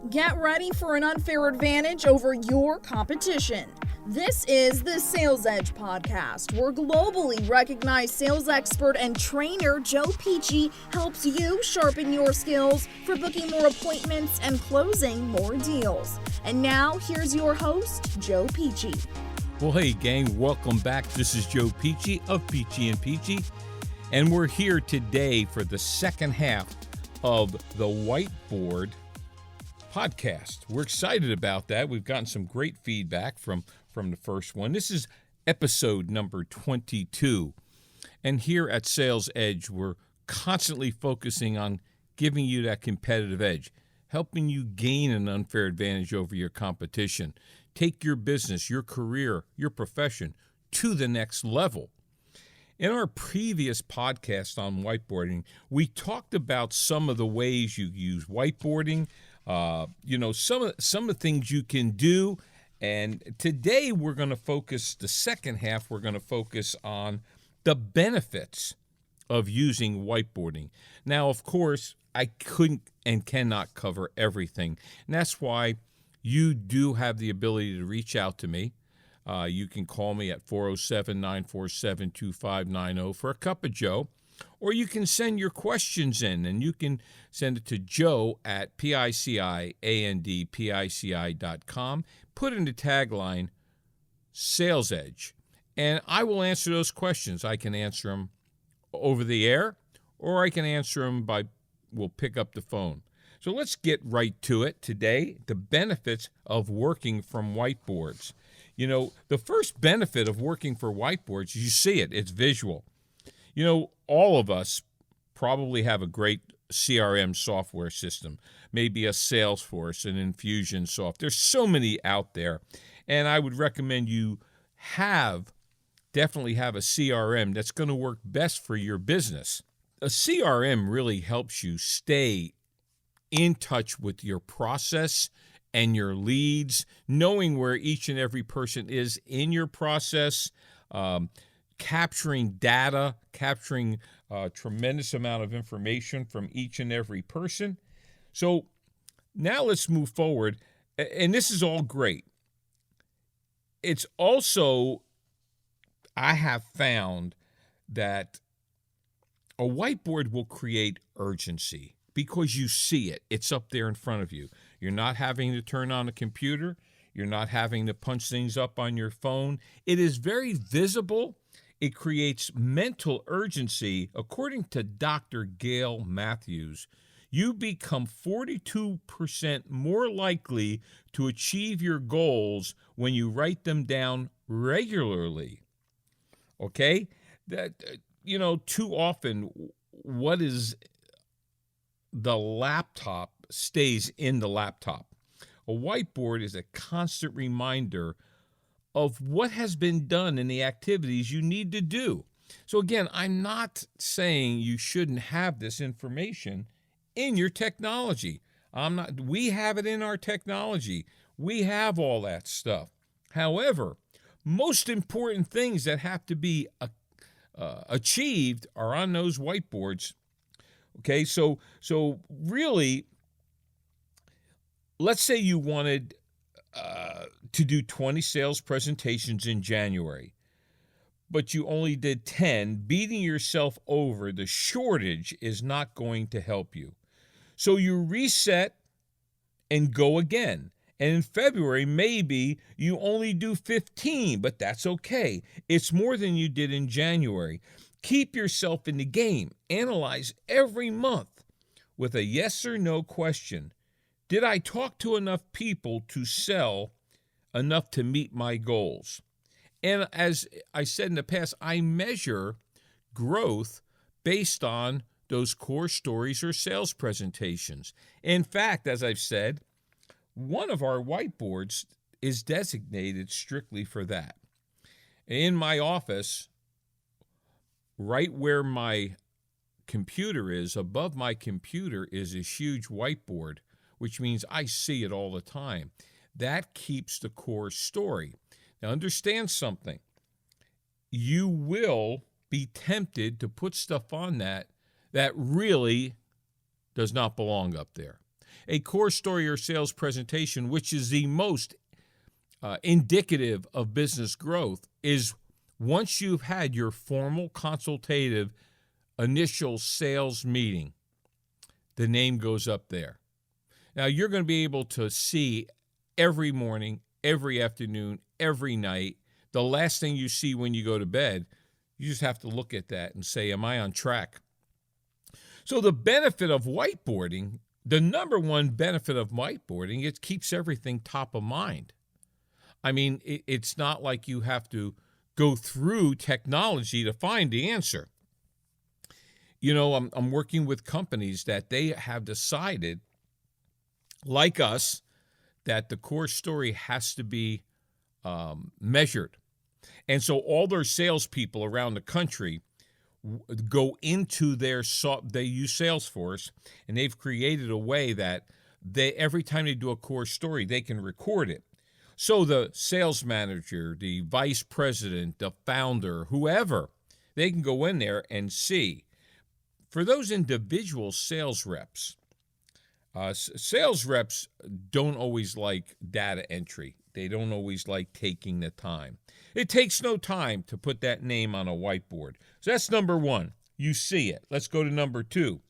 Get ready for an unfair advantage over your competition. This is the Sales Edge podcast, where globally recognized sales expert and trainer Joe Peachy helps you sharpen your skills for booking more appointments and closing more deals. And now, here's your host, Joe Peachy. Well, hey, gang, welcome back. This is Joe Peachy of Peachy & Peachy, and we're here today for the second half of the Whiteboard podcast. We're excited about that. We've gotten some great feedback from the first one. This is episode number 22. And here at Sales Edge, we're constantly focusing on giving you that competitive edge, helping you gain an unfair advantage over your competition, take your business, your career, your profession to the next level. In our previous podcast on whiteboarding, we talked about some of the ways you use whiteboarding, some of the things you can do. And today we're going to focus, the second half, we're going to focus on the benefits of using whiteboarding. Now, of course, I couldn't and cannot cover everything. And that's why you do have the ability to reach out to me. You can call me at 407-947-2590 for a cup of Joe. Or you can send your questions in, and you can send it to joe at PICIANDPICI.com. Put in the tagline, Sales Edge, and I will answer those questions. I can answer them over the air, or I can answer them we'll pick up the phone. So let's get right to it today, the benefits of working from whiteboards. You know, the first benefit of working for whiteboards, you see it, it's visual. You know, all of us probably have a great CRM software system, maybe a Salesforce, an Infusionsoft. There's so many out there, and I would recommend you definitely have a CRM that's going to work best for your business. A CRM really helps you stay in touch with your process and your leads, knowing where each and every person is in your process, capturing data, capturing a tremendous amount of information from each and every person. So now let's move forward, and this is all great. It's also, I have found that a whiteboard will create urgency because you see it. It's up there in front of you. You're not having to turn on a computer. You're not having to punch things up on your phone. It is very visible. It creates mental urgency. According to Dr. Gail Matthews, you become 42% more likely to achieve your goals when you write them down regularly. Okay? Too often, what is the laptop stays in the laptop. A whiteboard is a constant reminder of what has been done in the activities you need to do. So again, I'm not saying you shouldn't have this information in your technology. We have it in our technology. We have all that stuff. However, most important things that have to be achieved are on those whiteboards. Okay, so really, let's say you wanted to do 20 sales presentations in January, but you only did 10. Beating yourself over the shortage is not going to help you. So you reset and go again. And in February, maybe you only do 15, but that's okay. It's more than you did in January. Keep yourself in the game. Analyze every month with a yes or no question. Did I talk to enough people to sell enough to meet my goals? And as I said in the past, I measure growth based on those core stories or sales presentations. In fact, as I've said, one of our whiteboards is designated strictly for that. In my office, right where my computer is, above my computer is a huge whiteboard, which means I see it all the time. That keeps the core story. Now understand something. You will be tempted to put stuff on that really does not belong up there. A core story or sales presentation, which is the most indicative of business growth, is once you've had your formal consultative initial sales meeting, the name goes up there. Now, you're going to be able to see every morning, every afternoon, every night. The last thing you see when you go to bed, you just have to look at that and say, am I on track? So the benefit of whiteboarding, the number one benefit of whiteboarding, it keeps everything top of mind. I mean, it's not like you have to go through technology to find the answer. You know, I'm working with companies that they have decided, like us, that the core story has to be measured. And so all their salespeople around the country go into they use Salesforce, and they've created a way that every time they do a core story, they can record it. So the sales manager, the vice president, the founder, whoever, they can go in there and see. For those individual sales reps don't always like data entry. They don't always like taking the time. It takes no time to put that name on a whiteboard. So that's number one. You see it. Let's go to number two.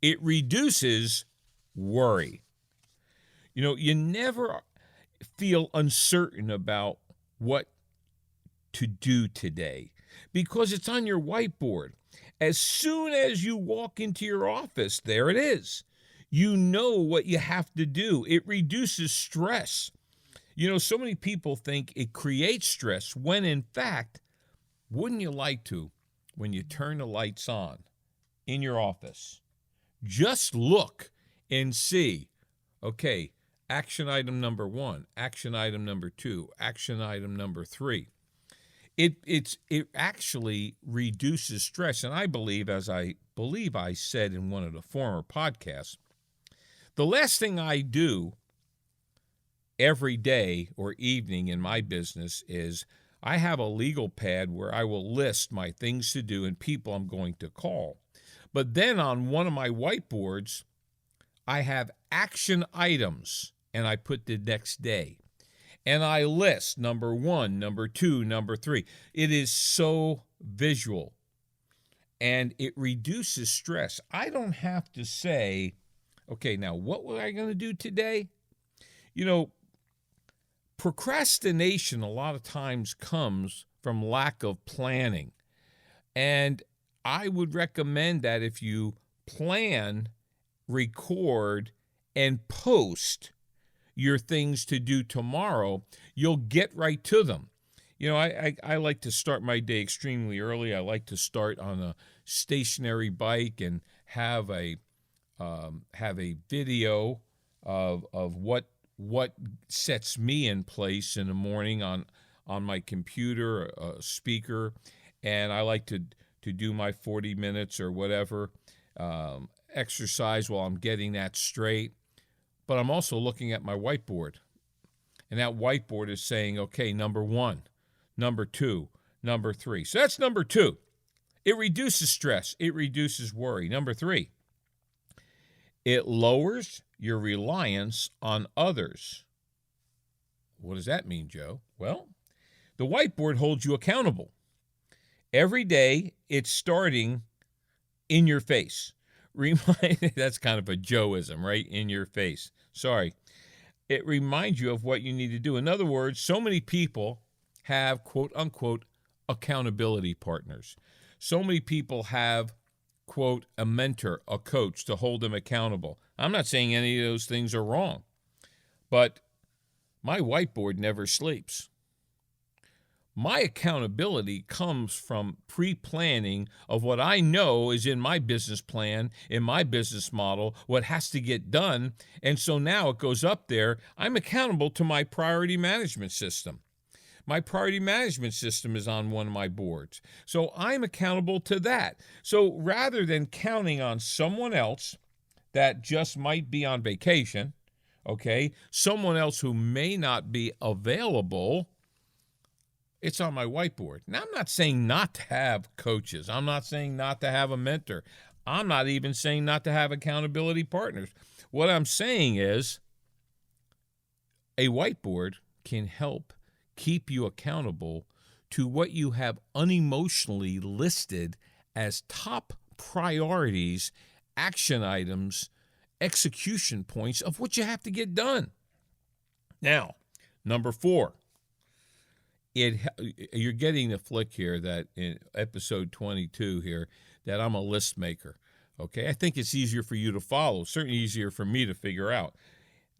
It reduces worry. You know, you never feel uncertain about what to do today because it's on your whiteboard. As soon as you walk into your office, there it is. You know what you have to do. It reduces stress. You know, so many people think it creates stress when, in fact, wouldn't you like to, when you turn the lights on in your office, just look and see, okay, action item number 1, action item number 2, action item number 3. It actually reduces stress. And I believe, as I said in one of the former podcasts, the last thing I do every day or evening in my business is I have a legal pad where I will list my things to do and people I'm going to call. But then on one of my whiteboards, I have action items, and I put the next day. And I list number 1, number 2, number 3. It is so visual, and it reduces stress. I don't have to say, okay, now what were I going to do today? You know, procrastination a lot of times comes from lack of planning. And I would recommend that if you plan, record, and post your things to do tomorrow, you'll get right to them. You know, I like to start my day extremely early. I like to start on a stationary bike and have a video of what sets me in place in the morning on my computer, a speaker, and I like to do my 40 minutes or whatever exercise while I'm getting that straight. But I'm also looking at my whiteboard, and that whiteboard is saying, okay, number 1, number 2, number 3. So that's number 2. It reduces stress. It reduces worry. Number 3, it lowers your reliance on others. What does that mean, Joe? Well, the whiteboard holds you accountable. Every day, it's starting in your face. That's kind of a Joeism, right? In your face. Sorry. It reminds you of what you need to do. In other words, so many people have, quote unquote, accountability partners. So many people have, quote, a mentor, a coach to hold them accountable. I'm not saying any of those things are wrong, but my whiteboard never sleeps. My accountability comes from pre-planning of what I know is in my business plan, in my business model, what has to get done. And so now it goes up there. I'm accountable to my priority management system. My priority management system is on one of my boards. So I'm accountable to that. So rather than counting on someone else that just might be on vacation, okay, someone else who may not be available, it's on my whiteboard. Now, I'm not saying not to have coaches. I'm not saying not to have a mentor. I'm not even saying not to have accountability partners. What I'm saying is a whiteboard can help keep you accountable to what you have unemotionally listed as top priorities, action items, execution points of what you have to get done. Now, number 4, you're getting the flick here that in episode 22 here that I'm a list maker. Okay, I think it's easier for you to follow, certainly easier for me to figure out.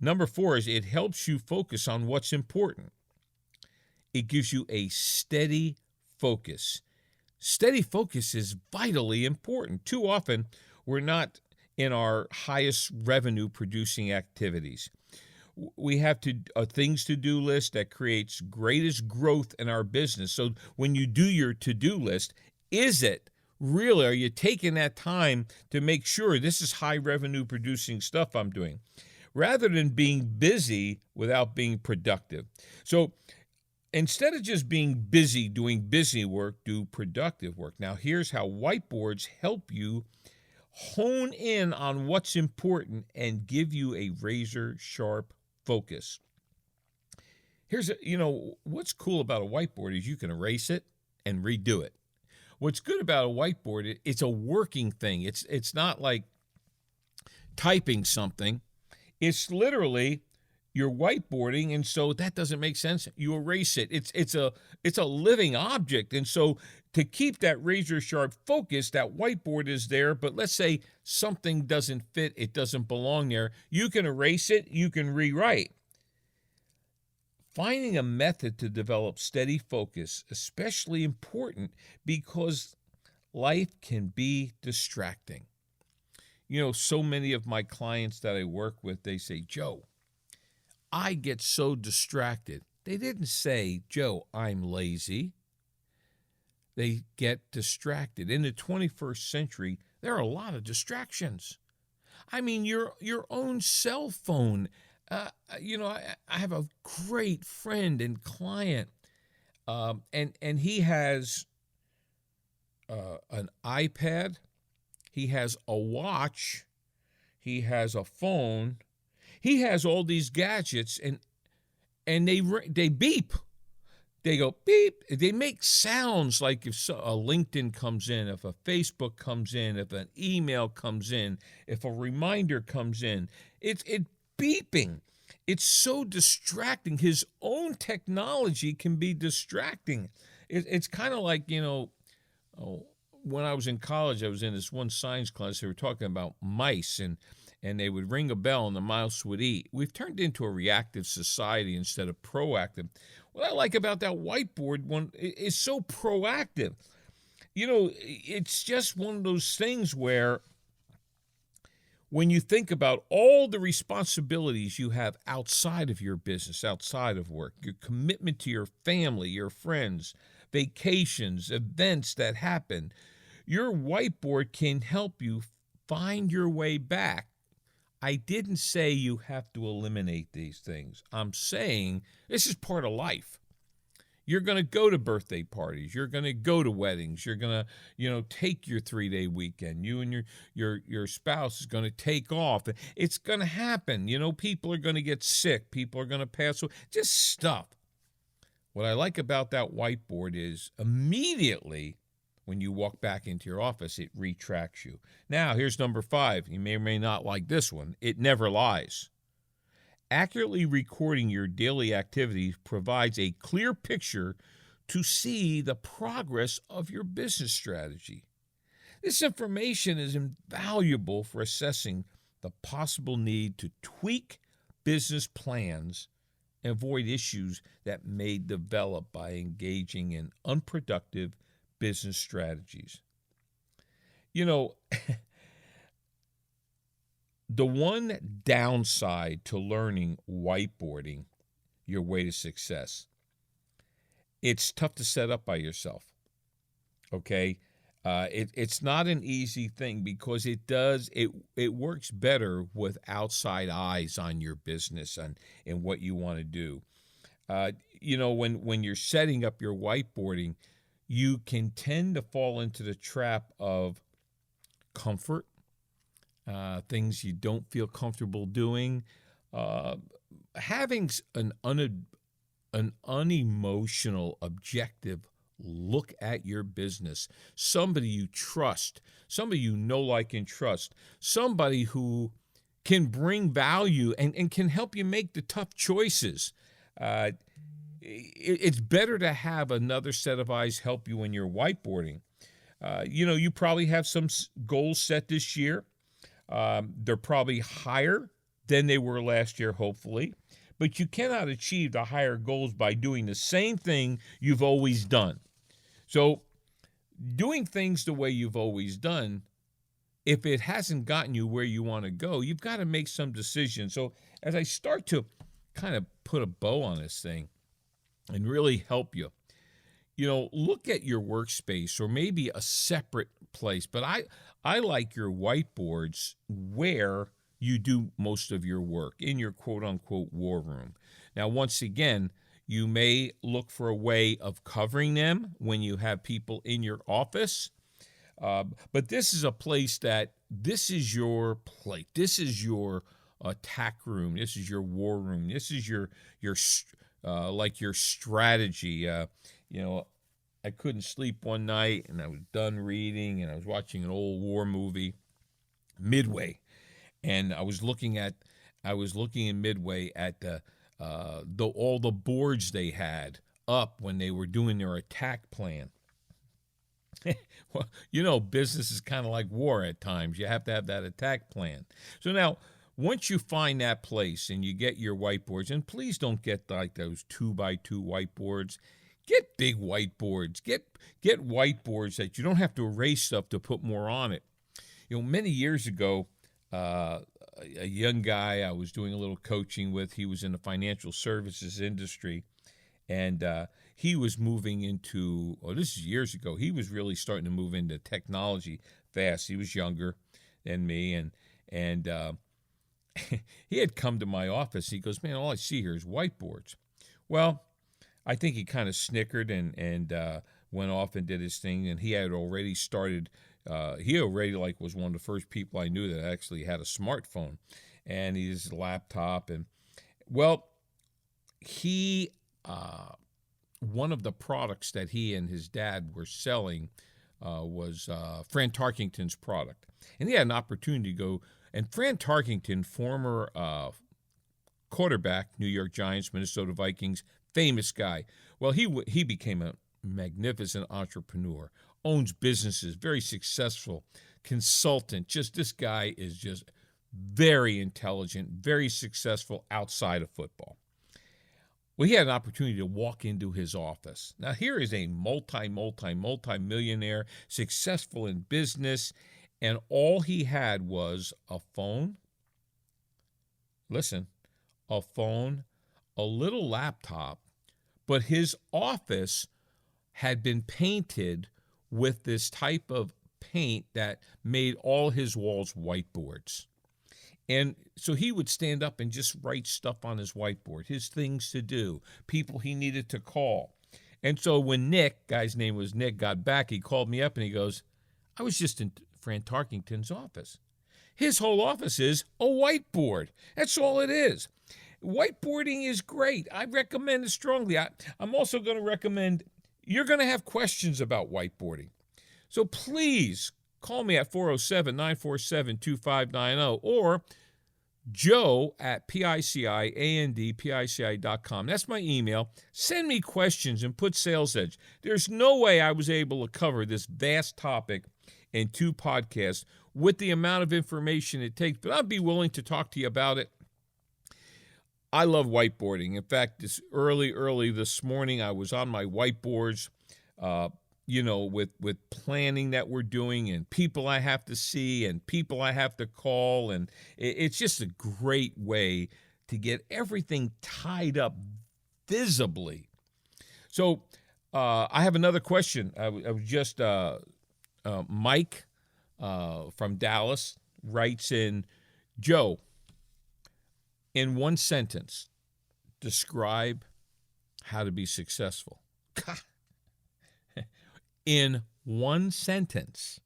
Number 4 is it helps you focus on what's important. It gives you a steady focus. Steady focus is vitally important. Too often, we're not in our highest revenue producing activities. We have things to-do list that creates greatest growth in our business. So when you do your to-do list, are you taking that time to make sure this is high revenue producing stuff I'm doing, rather than being busy without being productive? So instead of just being busy doing busy work, do productive work. Now, here's how whiteboards help you hone in on what's important and give you a razor sharp focus. What's cool about a whiteboard is you can erase it and redo it. What's good about a whiteboard, it's a working thing. It's not like typing something. It's literally you're whiteboarding, and so that doesn't make sense. You erase it. It's a living object, and so to keep that razor sharp focus, that whiteboard is there. But let's say something doesn't fit, it doesn't belong there. You can erase it. You can rewrite. Finding a method to develop steady focus, especially important because life can be distracting. So many of my clients that I work with, they say, Joe, I get so distracted. They didn't say, Joe, I'm lazy. They get distracted. In the 21st century, there are a lot of distractions. I mean, your own cell phone. I have a great friend and client, and he has an iPad, he has a watch, he has a phone, he has all these gadgets, and they beep. They go beep. They make sounds like if a LinkedIn comes in, if a Facebook comes in, if an email comes in, if a reminder comes in. It's beeping. It's so distracting. His own technology can be distracting. It's kind of like, when I was in college, I was in this one science class. They were talking about mice, and they would ring a bell and the mouse would eat. We've turned into a reactive society instead of proactive. What I like about that whiteboard one is so proactive. It's just one of those things where when you think about all the responsibilities you have outside of your business, outside of work, your commitment to your family, your friends, vacations, events that happen, your whiteboard can help you find your way back. I didn't say you have to eliminate these things. I'm saying this is part of life. You're going to go to birthday parties. You're going to go to weddings. You're going to, take your 3-day weekend. You and your spouse is going to take off. It's going to happen. People are going to get sick. People are going to pass away. Just stuff. What I like about that whiteboard is immediately when you walk back into your office, it retracts you. Now, here's number 5. You may or may not like this one. It never lies. Accurately recording your daily activities provides a clear picture to see the progress of your business strategy. This information is invaluable for assessing the possible need to tweak business plans and avoid issues that may develop by engaging in unproductive business strategies. The one downside to learning whiteboarding your way to success, it's tough to set up by yourself, okay? It's not an easy thing because it works better with outside eyes on your business and what you want to do. When you're setting up your whiteboarding, you can tend to fall into the trap of comfort, things you don't feel comfortable doing. Uh, Having an unemotional, objective look at your business, somebody you trust, somebody you know, like, and trust, somebody who can bring value and can help you make the tough choices. It's better to have another set of eyes help you when you're whiteboarding. You probably have some goals set this year. They're probably higher than they were last year, hopefully. But you cannot achieve the higher goals by doing the same thing you've always done. So doing things the way you've always done, if it hasn't gotten you where you want to go, you've got to make some decisions. So as I start to kind of put a bow on this thing and really help you, look at your workspace or maybe a separate place. But I like your whiteboards where you do most of your work, in your quote-unquote war room. Now, once again, you may look for a way of covering them when you have people in your office. But this is a place this is your plate. This is your attack room. This is your war room. This is your strategy. I couldn't sleep one night, and I was done reading, and I was watching an old war movie, Midway. And I was looking in Midway at all the boards they had up when they were doing their attack plan. Well, business is kind of like war at times. You have to have that attack plan. So now, once you find that place and you get your whiteboards, and please don't get like those 2x2 whiteboards. Get big whiteboards. Get whiteboards that you don't have to erase stuff to put more on it. Many years ago, a young guy I was doing a little coaching with, he was in the financial services industry, and he was moving into, this is years ago, he was really starting to move into technology fast. He was younger than me, and he had come to my office. He goes, man, all I see here is whiteboards. Well, I think he kind of snickered and went off and did his thing, and he had already started. He already was one of the first people I knew that actually had a smartphone, and his laptop. And well, he one of the products that he and his dad were selling was Fran Tarkington's product, and he had an opportunity to go. And Fran Tarkington, former quarterback, New York Giants, Minnesota Vikings, famous guy. Well, he became a magnificent entrepreneur. Owns businesses, very successful, consultant. This guy is just very intelligent, very successful outside of football. Well, he had an opportunity to walk into his office. Now, here is a multi-millionaire, successful in business, and all he had was a phone. Listen, a phone, a little laptop, but his office had been painted with this type of paint that made all his walls whiteboards. And so he would stand up and just write stuff on his whiteboard, his things to do, people he needed to call. And so when Nick, guy's name was Nick, got back, he called me up and he goes, I was just in Fran Tarkington's office. His whole office is a whiteboard. That's all it is. Whiteboarding is great. I recommend it strongly. I'm also going to recommend, you're going to have questions about whiteboarding. So please call me at 407-947-2590 or Joe at PICIANDPICI.com. That's my email. Send me questions and put Sales Edge. There's no way I was able to cover this vast topic in 2 podcasts with the amount of information it takes, but I'd be willing to talk to you about it. I love whiteboarding. In fact, this early this morning, I was on my whiteboards, with planning that we're doing and people I have to see and people I have to call. And it's just a great way to get everything tied up visibly. So I have another question. I was just Mike from Dallas writes in, Joe, in one sentence, describe how to be successful. In one sentence,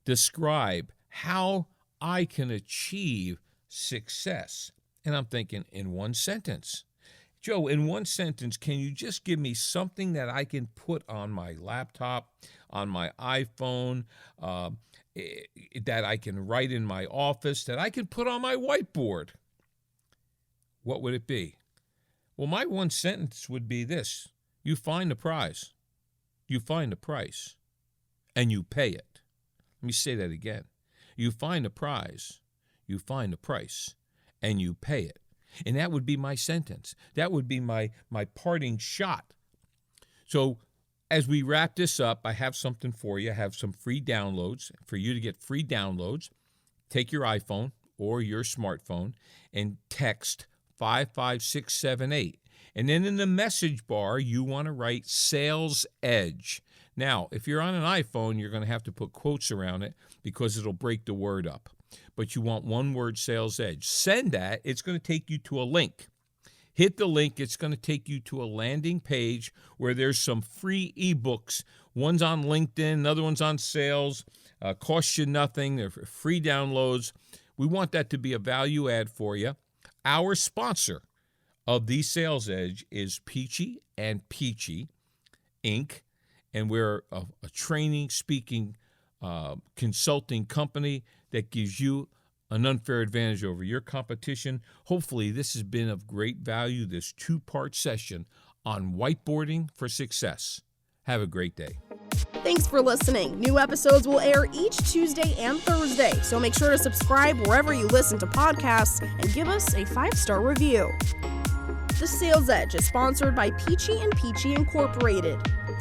describe how I can achieve success? And I'm thinking, in one sentence. Joe, in one sentence, can you just give me something that I can put on my laptop, on my iPhone, that I can write in my office, that I can put on my whiteboard? What would it be? Well, my one sentence would be this: you find the prize, you find the price, and you pay it. Let me say that again. You find the prize, you find the price, and you pay it. And that would be my sentence. That would be my parting shot. So as we wrap this up, I have something for you. I have some free downloads. For you to get free downloads, take your iPhone or your smartphone and text 55678. And then in the message bar, you want to write Sales Edge. Now, if you're on an iPhone, you're going to have to put quotes around it because it'll break the word up. But you want one word, Sales Edge. Send that. It's going to take you to a link. Hit the link. It's going to take you to a landing page where there's some free ebooks. One's on LinkedIn, another one's on sales. Costs you nothing. They're free downloads. We want that to be a value add for you. Our sponsor of the Sales Edge is Peachy and Peachy, Inc., and we're a training, speaking, consulting company that gives you an unfair advantage over your competition. Hopefully, this has been of great value, this two-part session on whiteboarding for success. Have a great day. Thanks for listening. New episodes will air each Tuesday and Thursday, so make sure to subscribe wherever you listen to podcasts and give us a 5-star review. The Sales Edge is sponsored by Peachy and Peachy Incorporated,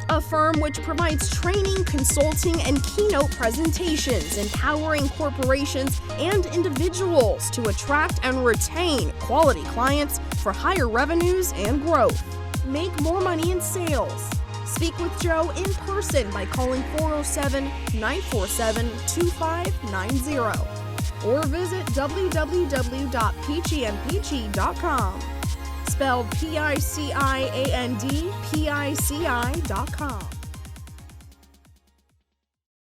a firm which provides training, consulting, and keynote presentations, empowering corporations and individuals to attract and retain quality clients for higher revenues and growth. Make more money in sales. Speak with Joe in person by calling 407-947-2590 or visit www.peachyandpeachy.com. Spelled PICIAND, PICI.com.